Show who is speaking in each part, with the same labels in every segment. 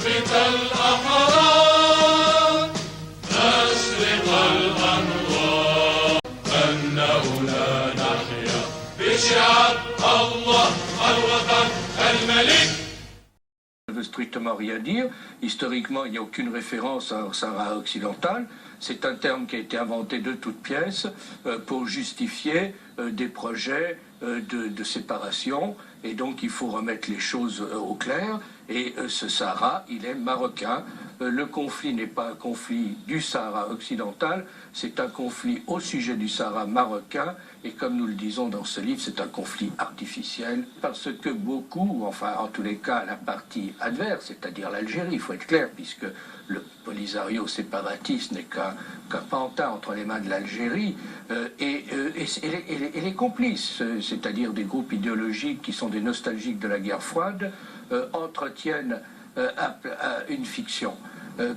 Speaker 1: Ça ne veut strictement rien dire. Historiquement, il n'y a aucune référence au Sahara occidental. C'est un terme qui a été inventé de toutes pièces pour justifier des projets de séparation. Et donc, il faut remettre les choses au clair. Et ce Sahara, il est marocain. Le conflit n'est pas un conflit du Sahara occidental, c'est un conflit au sujet du Sahara marocain. Et comme nous le disons dans ce livre, c'est un conflit artificiel. Parce que beaucoup, enfin en tous les cas la partie adverse, c'est-à-dire l'Algérie, il faut être clair, puisque le Polisario séparatiste n'est qu'un pantin entre les mains de l'Algérie, et les complices, c'est-à-dire des groupes idéologiques qui sont des nostalgiques de la guerre froide, entretiennent une fiction,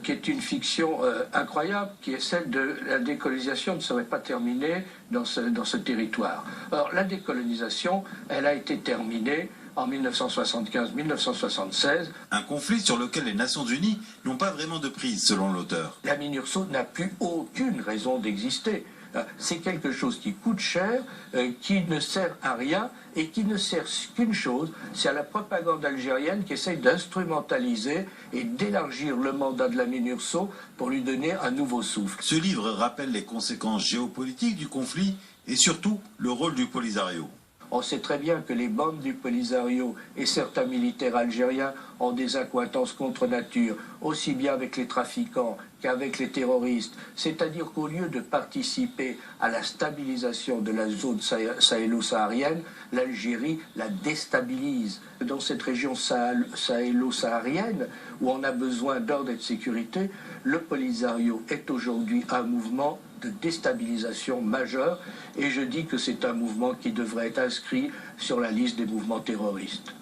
Speaker 1: qui est une fiction incroyable, qui est celle de la décolonisation ne serait pas terminée dans ce territoire. Or, la décolonisation, elle a été terminée en 1975-1976.
Speaker 2: Un conflit sur lequel les Nations Unies n'ont pas vraiment de prise, selon l'auteur.
Speaker 1: La MINURSO n'a plus aucune raison d'exister. C'est quelque chose qui coûte cher, qui ne sert à rien et qui ne sert qu'une chose, c'est à la propagande algérienne qui essaye d'instrumentaliser et d'élargir le mandat de la MINURSO pour lui donner un nouveau souffle.
Speaker 2: Ce livre rappelle les conséquences géopolitiques du conflit et surtout le rôle du Polisario.
Speaker 1: On sait très bien que les bandes du Polisario et certains militaires algériens ont des accointances contre nature, aussi bien avec les trafiquants qu'avec les terroristes. C'est-à-dire qu'au lieu de participer à la stabilisation de la zone sahélo-saharienne, l'Algérie la déstabilise. Dans cette région sahélo-saharienne, où on a besoin d'ordre et de sécurité, le Polisario est aujourd'hui un mouvement de déstabilisation majeure, et je dis que c'est un mouvement qui devrait être inscrit sur la liste des mouvements terroristes.